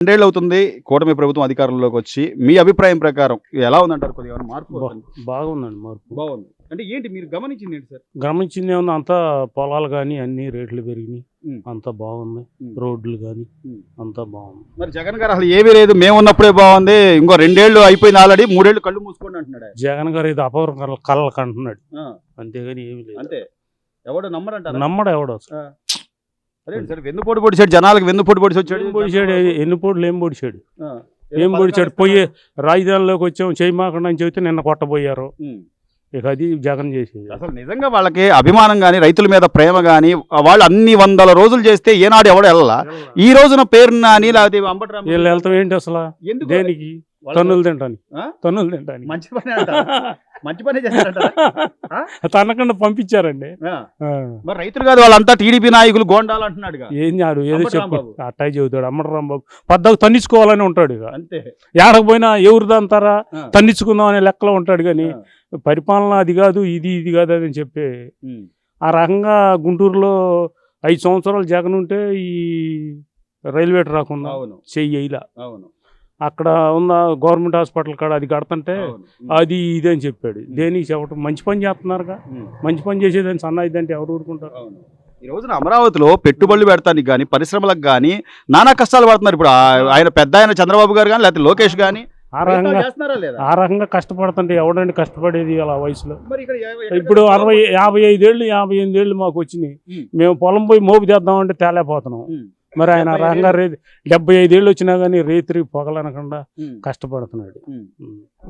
2 ఏళ్ళు అవుతుంది కూటమి ప్రభుత్వం అధికారంలోకి వచ్చి. మీ అభిప్రాయం ప్రకారం ఎలా ఉందంటారు? కొద్దిగా ఏమైనా మార్పు వస్తుందా? బాగుందండి మార్పు. బాగుంది. అంటే ఏంటి మీరు గమనించింది ఏంటి సార్? గమనించింది ఏమన్నా అంతా పొలాలు కానీ అన్ని రేట్లు పెరిగినాయి. అంతా బాగుంది. రోడ్లు కానీ అంతా బాగుంది. మరి జగన్ గారు అసలు ఏమీ లేదు, మేము ఉన్నప్పుడే బాగుంది, ఇంకో 2 ఏళ్ళు అయిపోయింది, ఆల్రెడీ 3 ఏళ్ళు కళ్ళు మూసుకోండి అంటున్నాడు. జగన్ గారు ఇది అపవరం కళ్ళకు అంటున్నాడు, అంతేగాని ఏమి లేదు. అంతే, ఎవడు నమ్మరంటారు? నమ్మడు ఎవడో. అదే సార్, వెన్నుపోటు పొడిచాడు, జనాలకు వెన్నుపోటు పొడిచి వచ్చాడు. ఎన్ని పోట్లు ఏం పొడిచాడు? ఏం పొడిచాడు? పోయి రాజధానిలోకి వచ్చాము చేయమాకుండా అని చెబితే నిన్న కొట్టబోయారు. ఇక అది జగన్ చేసేది. అసలు నిజంగా వాళ్ళకి అభిమానం కానీ రైతుల మీద ప్రేమ కానీ వాళ్ళు అన్ని 100 రోజులు చేస్తే ఏనాడు ఎవడు వెళ్ళాలా? ఈ రోజున పేరు నాని లేకపోతే అంబటరామ వీళ్ళు వెళ్తాం ఏంటి అసలు? దేనికి? తన్నులు తింటానికి. తన్నులు తింటానికి. మంచి పని మంచి పని చేస్తారంటారా? తనకుండా పంపించారండి. మరి రైతులు కాదు వాళ్ళంతా టీడీపీ నాయకులు గోండాలు అంటున్నాడు. ఏం చాడు ఏదో చెప్పాడు, అట్టాయి చెబుతాడు. అంబటరాంబాబు పద్దకు తన్నించుకోవాలని ఉంటాడు. ఇక అంతే, ఏడకపోయినా ఎవరిదంతారా తన్నించుకుందాం అనే లెక్కలో ఉంటాడు. కానీ పరిపాలన అది కాదు, ఇది కాదు అని చెప్పి ఆ రకంగా గుంటూరులో 5 సంవత్సరాలు జగన్ ఉంటే ఈ రైల్వే రాకుండా చెయ్యిలా అక్కడ ఉన్న గవర్నమెంట్ హాస్పిటల్ కాడ అది కడతంటే అది ఇది అని చెప్పాడు. దేనికి చెప్పటం? మంచి పని చేస్తున్నారుగా. మంచి పని చేసేదని సన్నాయిది అంటే ఎవరు ఊరుకుంటారు? ఈ రోజున అమరావతిలో పెట్టుబడులు పెడతానికి కానీ పరిశ్రమలకు కానీ నానా కష్టాలు పడుతున్నారు. ఇప్పుడు ఆయన పెద్ద ఆయన చంద్రబాబు గారు కానీ లేకపోతే లోకేష్ కానీ ఆ రకంగా కష్టపడుతుంటే ఎవడండి కష్టపడేది అలా వయసులో? ఇప్పుడు 55 ఏళ్ళు 58 ఏళ్ళు మాకు వచ్చినాయి. మేము పొలం పోయి మోపు చేద్దామంటే తేలేకపోతున్నాం. మరి ఆయన రకంగా 75 ఏళ్ళు వచ్చినా కానీ రేత్రి పొగలనకుండా కష్టపడుతున్నాడు.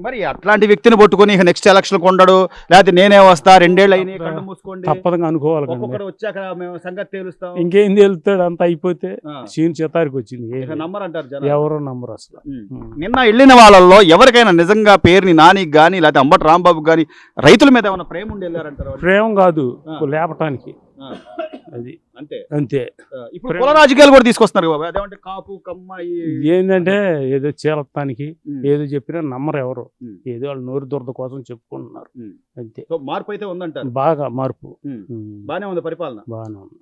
మరి అట్లాంటి వ్యక్తిని పట్టుకొని ఇక నెక్స్ట్ ఎలక్షన్ కొండడు, లేకపోతే నేనే వస్తా 2 ఏళ్ళు అయినాయి కళ్ళు మూసుకోండి తప్పదుగా అనుకోవాలి. ఇంకేం తేలుతాడు? అంత అయిపోతే సీన్ చేతారికి వచ్చింది. ఎవరు నమ్మరు అసలు. నిన్న వెళ్ళిన వాళ్ళల్లో ఎవరికైనా నిజంగా పేరుని నానికి కానీ లేకపోతే అంబటి రాంబాబు కానీ రైతుల మీద ఏమైనా ప్రేమ ఉండి వెళ్ళారంటారు? ప్రేమ కాదు, లేపటానికి. అది అంతే అంతే. ఇప్పుడు కుల రాజకీయాలు కూడా తీసుకొస్తున్నారు బాబా. అదేమంటే కాపు కమ్మ ఏంటంటే ఏదో చీలత్తానికి ఏదో చెప్పినా నమ్మరు ఎవరు. ఏదో వాళ్ళు నోరు దురద కోసం చెప్పుకుంటున్నారు అంతే. మార్పు అయితే ఉందంటారు. బాగా మార్పు. బాగానే ఉంది పరిపాలన. బాగానే ఉంది.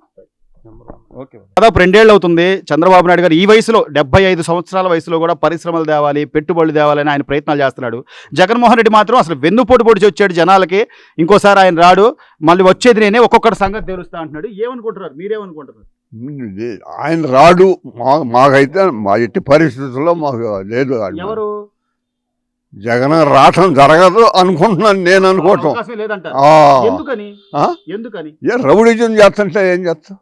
దాదాపు 2 ఏళ్ళు అవుతుంది చంద్రబాబు నాయుడు గారు ఈ వయసులో 75 సంవత్సరాల వయసులో కూడా పరిశ్రమలు తేవాలి, పెట్టుబడులు తేవాలని ఆయన ప్రయత్నాలు చేస్తున్నాడు. జగన్మోహన్ రెడ్డి మాత్రం అసలు వెన్నుపోటు పొడిచి వచ్చాడు జనాలకి. ఇంకోసారి ఆయన రాడు, మళ్ళీ వచ్చేది నేనే, ఒక్కొక్కటి సంగతి తెలుస్తా అంటున్నాడు. ఏమనుకుంటున్నారు? మీరేమనుకుంటున్నారు? ఆయన రాడు మాకైతే మా ఎట్టి పరిస్థితుల్లో మాకు లేదు. ఎవరు? జగన్ రావటం జరగదు అనుకుంటున్నాను నేను. అనుకోవటం ఏ రౌడీజం చేస్తుంటే ఏం చేస్తాం?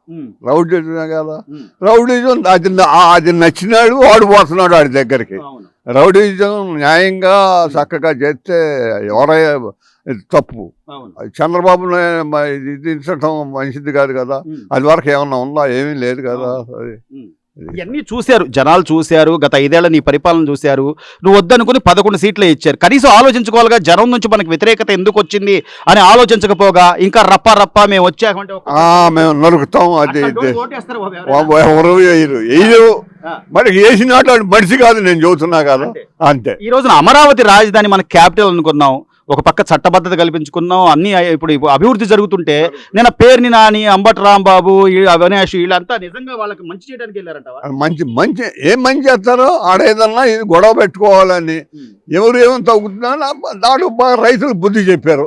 రౌడీజం కదా. రౌడీజం అది నచ్చినాడు వాడు పోతున్నాడు వాడి దగ్గరికి. రౌడీజం న్యాయంగా చక్కగా చేస్తే ఎవరైనా తప్పు. చంద్రబాబు దించడం మంచిది కాదు కదా. అది వరకు ఏమన్నా ఉందా? ఏమీ లేదు కదా. ఇవన్నీ చూశారు జనాలు, చూశారు. గత 5 ఏళ్ల నీ పరిపాలన చూశారు. నువ్వు వద్దనుకుని 11 సీట్లే ఇచ్చారు. కనీసం ఆలోచించుకోవాలిగా, జనం నుంచి మనకు వ్యతిరేకత ఎందుకు వచ్చింది అని ఆలోచించకపోగా ఇంకా రప్ప రప్ప మేము వచ్చాకంటే మేము నరుకుతాం. అది ఎవరు వేయరు. మరి వేసినట్లు మనిషి కాదు, నేను చెబుతున్నా కదా. అంతే. ఈ రోజున అమరావతి రాజధాని మన క్యాపిటల్ అనుకున్నాం, ఒక పక్క చట్టబద్ధత కల్పించుకున్నాం, అన్ని ఇప్పుడు అభివృద్ధి జరుగుతుంటే నేను పేరుని నాని, అంబటి రాంబాబు, అవినాష్ వీళ్ళంతా నిజంగా వాళ్ళకి మంచి చేయడానికి వెళ్ళారంట. మంచి ఏం మంచి చేస్తారో ఆడేదన్నా ఇది గొడవ పెట్టుకోవాలని ఎవరు ఏమో తగ్గుతున్నా దాడు బాగా రైతులు బుద్ధి చెప్పారు.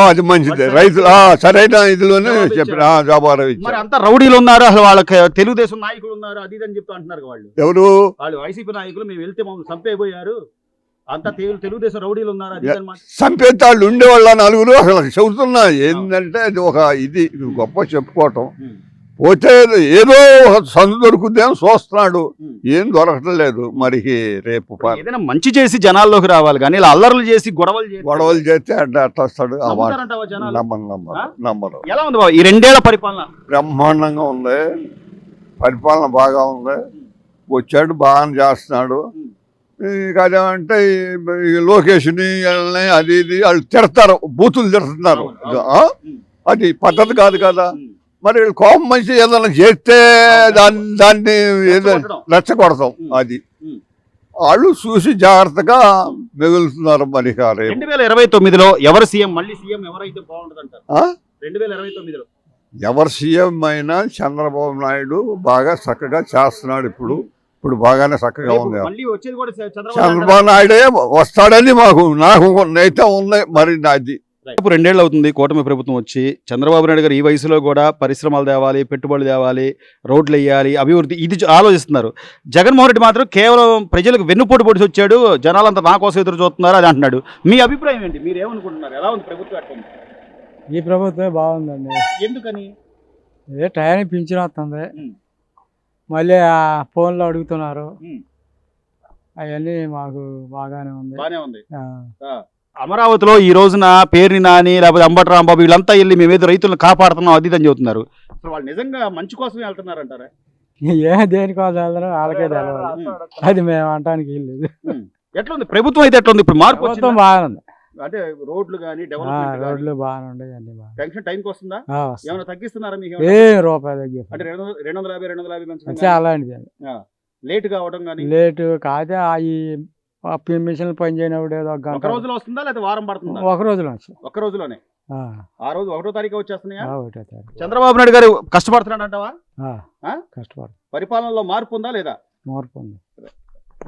అది మంచిదే. రైతులు సరైన ఇదిలోనే చెప్పారు. జవాబు మరి అంతా రౌడీలు ఉన్నారు, అసలు వాళ్ళకి తెలుగుదేశం నాయకులు ఉన్నారు, అది అని చెప్తా అంటున్నారు. వాళ్ళు వైసీపీ నాయకులు మేము వెళ్తే మమ్మల్ని చంపేపోయారు, అంతా తెలుగుదేశం రౌడీలు ఉన్నారు, అది చంపేస్తే వాళ్ళు ఉండేవాళ్ళ నలుగురు. అసలు చెబుతున్నా ఏంటంటే అది ఒక ఇది గొప్ప చెప్పుకోవటం. పోతే ఏదో సందు దొరుకుద్దేమో చూస్తున్నాడు, ఏం దొరకటం లేదు. మరి రేపు ఏదైనా మంచి చేసి జనాల్లోకి రావాలి కానీ ఇలా అల్లర్లు చేసి గొడవలు చేస్తే అట్లా వస్తాడు. నమ్మరు. ఎలా ఉంది బాబు ఈ 2 ఏళ్ల పరిపాలన? బ్రహ్మాండంగా ఉంది, పరిపాలన బాగా ఉంది. వచ్చాడు, బాగానే చేస్తున్నాడు. అదేమంటే లోకేష్ని అది ఇది వాళ్ళు తిడతారు, బూతులు తిడుతున్నారు. అది పద్ధతి కాదు కదా. మరి కోపం మంచి ఏదైనా చేస్తే దాన్ని రెచ్చగొడతాం. అది వాళ్ళు చూసి జాగ్రత్తగా మిగులుతున్నారు. మరి 2029లో ఎవరు సీఎం, మళ్ళీ సీఎం ఎవరైతే బాగుంటుందంటారు? 2029లో ఎవరు సీఎం అయినా చంద్రబాబు నాయుడు బాగా చక్కగా చేస్తున్నాడు. ఇప్పుడు ఇప్పుడు బాగానే చక్కగా ఉంది. మళ్ళీ వచ్చేది కూడా చంద్రబాబు నాయుడే వస్తాడని నాకు నైతే ఉంది. మరి నాది ఇప్పుడు 2 ఏళ్ళు అవుతుంది కూటమి ప్రభుత్వం వచ్చి. చంద్రబాబు నాయుడు గారు ఈ వయసులో కూడా పరిశ్రమలు తేవాలి, పెట్టుబడులు తేవాలి, రోడ్లు వేయాలి, అభివృద్ధి ఇది ఆలోచిస్తున్నారు. జగన్మోహన్ రెడ్డి మాత్రం కేవలం ప్రజలకు వెన్నుపోటు పొడిచి వచ్చాడు, జనాలంతా నా కోసం ఎదురు చూస్తున్నారు అది అంటున్నాడు. మీ అభిప్రాయం ఏంటి? మీరు ఏమనుకుంటున్నారు? ఎలా ఉంది ప్రభుత్వం? ఎట్లా ఉంది? ఈ ప్రభుత్వమే బాగుందండి. ఎందుకని? ఏ టయానికి పింఛన్ వస్తుంది, ఉం. మళ్ళీ ఆ ఫోన్లో అడుగుతున్నారు, ఉం. అవన్నీ మాకు బాగానే ఉంది. బానే ఉంది. ఆ, అమరావతిలో ఈ రోజున పేరుని నాని లేకపోతే అంబటి రాంబాబు వీళ్ళంతా వెళ్ళి మేమేదో రైతులను కాపాడుతున్నాం అది అని చెబుతున్నారు. అసలు వాళ్ళు నిజంగా మంచి కోసమే వెళ్తున్నారంటారా? ఏ దేనికోసం వెళ్తారో వాళ్ళకే తెలవాలి. అది మేము అంటానికి వీల్లేదు. ఎట్లా ఉంది ప్రభుత్వం? అయితే ఎట్లా ఉంది ఇప్పుడు? మార్పు ప్రభుత్వం వచ్చిందా? బాగానే ఉంది. అంటే రోడ్లు కానీ ఆ, డెవలప్మెంట్ కానీ రోడ్లు బాగానే ఉండేవి, అన్ని బాగా పెన్షన్ టైంకి వస్తుందా? వస్తాయి. ఏమైనా తగ్గిస్తున్నారా మీకు? ఏ రూపాయి తగ్గి అంటే 250 పెన్షన్ వచ్చే అలాంటిది లేట్ కావడం కానీ లేటు కాదే. ఈ మిషన్లు పని చేయనప్పుడు ఏదో ఒక ఒక గంట రోజులో వస్తుందా లేదా వారం పడుతుందా? ఒక రోజులో వచ్చి ఒక్క రోజులోనే. ఆ రోజు 1వ తారీఖు వచ్చేస్తున్నాయా? ఒకటో తారీఖు. చంద్రబాబు నాయుడు గారు కష్టపడుతున్నాడు అంటావా? కష్టపడు పరిపాలనలో మార్పు ఉందా లేదా? మార్పు ఉంది.